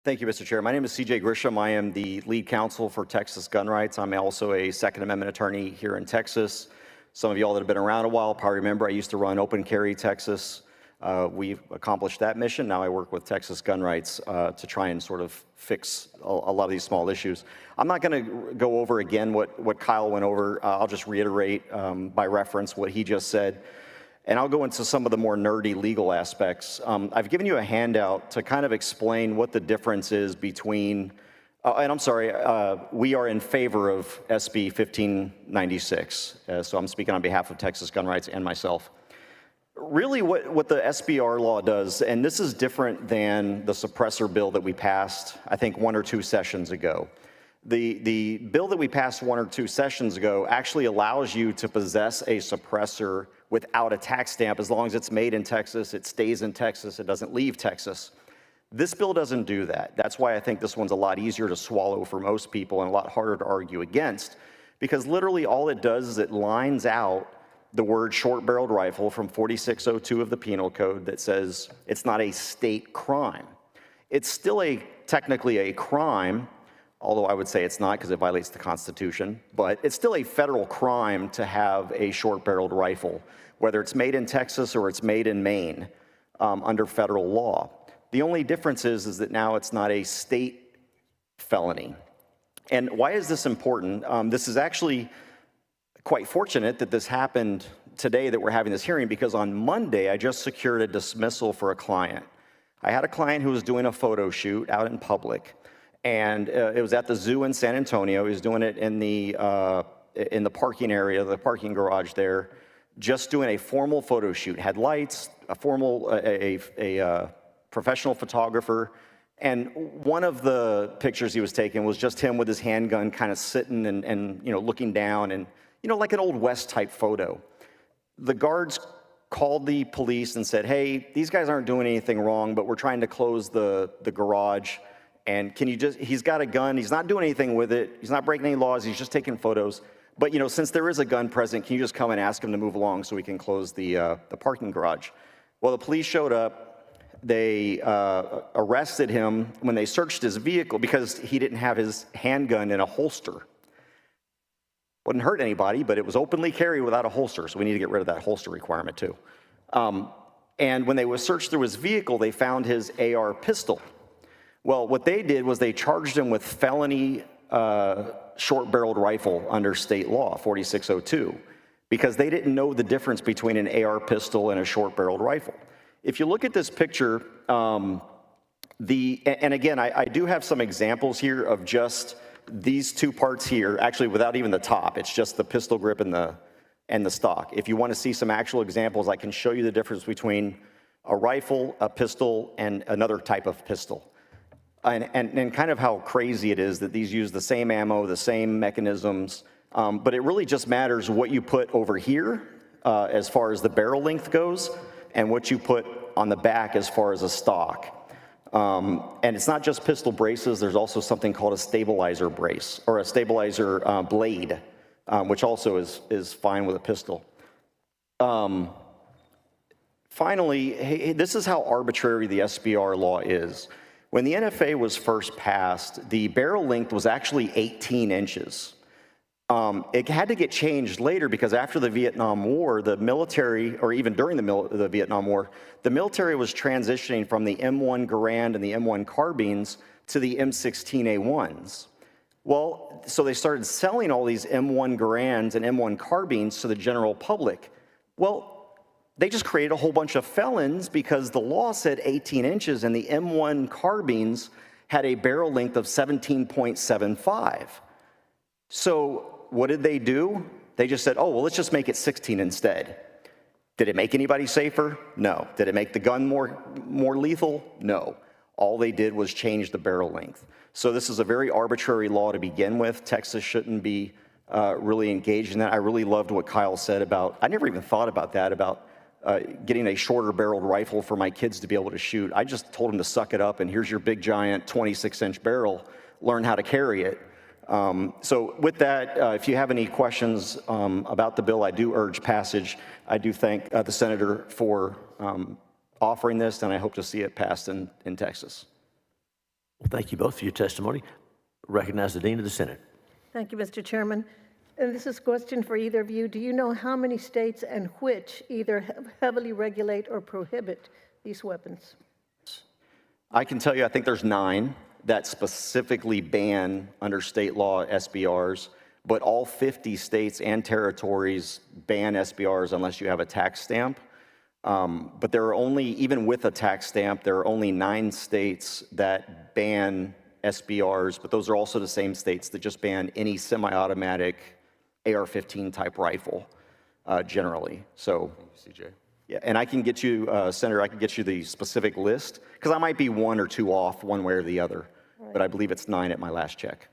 Thank you, Mr. Chair. My name is CJ Grisham. I am the lead counsel for Texas gun rights. I'm also a Second Amendment attorney here in Texas. Some of you all that have been around a while probably remember I used to run Open Carry Texas. We've accomplished that mission. Now I work with Texas gun rights to try and sort of fix a lot of these small issues. I'm not going to go over again what Kyle went over. I'll just reiterate by reference what he just said. And I'll go into some of the more nerdy legal aspects. I've given you a handout to kind of explain what the difference is between, and I'm sorry, we are in favor of SB 1596. So I'm speaking on behalf of Texas Gun Rights and myself. Really what the SBR law does, and this is different than the suppressor bill that we passed, I think 1 or 2 sessions ago. The bill that we passed 1 or 2 sessions ago actually allows you to possess a suppressor without a tax stamp. As long as it's made in Texas, it stays in Texas, it doesn't leave Texas. This bill doesn't do that. That's why I think this one's a lot easier to swallow for most people and a lot harder to argue against, because literally all it does is it lines out the word short-barreled rifle from 4602 of the Penal Code that says it's not a state crime. It's still technically a crime, although I would say it's not because it violates the Constitution, but it's still a federal crime to have a short-barreled rifle, whether it's made in Texas or it's made in Maine under federal law. The only difference is that now it's not a state felony. And why is this important? This is actually quite fortunate that this happened today that we're having this hearing, because on Monday I just secured a dismissal for a client. I had a client who was doing a photo shoot out in public, and it was at the zoo in San Antonio. He was doing it in the parking area, the parking garage there, just doing a formal photo shoot. Had lights, a professional photographer, and one of the pictures he was taking was just him with his handgun kind of sitting and looking down, and like an Old West type photo. The guards called the police and said, hey, these guys aren't doing anything wrong, but we're trying to close the garage. And he's got a gun, he's not doing anything with it, he's not breaking any laws, he's just taking photos. But since there is a gun present, can you just come and ask him to move along so we can close the parking garage? Well, the police showed up, they arrested him when they searched his vehicle because he didn't have his handgun in a holster. Wouldn't hurt anybody, but it was openly carried without a holster, so we need to get rid of that holster requirement too. And when they searched through his vehicle, they found his AR pistol. Well, what they did was they charged him with felony short-barreled rifle under state law, 4602, because they didn't know the difference between an AR pistol and a short-barreled rifle. If you look at this picture, and again, I do have some examples here of just these 2 parts here, actually without even the top. It's just the pistol grip and the stock. If you want to see some actual examples, I can show you the difference between a rifle, a pistol, and another type of pistol. And kind of how crazy it is that these use the same ammo, the same mechanisms, but it really just matters what you put over here as far as the barrel length goes, and what you put on the back as far as a stock. And it's not just pistol braces, there's also something called a stabilizer brace, or a stabilizer blade, which also is fine with a pistol. Finally, this is how arbitrary the SBR law is. When the NFA was first passed, the barrel length was actually 18 inches. It had to get changed later because after the Vietnam War, the military, or even during the Vietnam War, the military was transitioning from the M1 Garand and the M1 carbines to the M16A1s. Well, so they started selling all these M1 Garands and M1 carbines to the general public. Well, they just created a whole bunch of felons because the law said 18 inches and the M1 carbines had a barrel length of 17.75. So what did they do? They just said, oh, well, let's just make it 16 instead. Did it make anybody safer? No. Did it make the gun more lethal? No. All they did was change the barrel length. So this is a very arbitrary law to begin with. Texas shouldn't be really engaged in that. I really loved what Kyle said about, I never even thought about that, about getting a shorter barreled rifle for my kids to be able to shoot. I just told them to suck it up and here's your big giant 26-inch barrel, learn how to carry it. So with that, if you have any questions about the bill, I do urge passage. I do thank the senator for offering this, and I hope to see it passed in Texas. Well, thank you both for your testimony. Recognize the Dean of the Senate. Thank you, Mr. Chairman. And this is a question for either of you. Do you know how many states and which either heavily regulate or prohibit these weapons? I can tell you, I think there's 9 that specifically ban under state law SBRs, but all 50 states and territories ban SBRs unless you have a tax stamp. But there are only, even with a tax stamp, there are only 9 states that ban SBRs, but those are also the same states that just ban any semi-automatic AR-15 type rifle, generally. So, CJ. yeah, and I can get you, Senator, I can get you the specific list, because I might be 1 or 2 off one way or the other, but I believe it's 9 at my last check.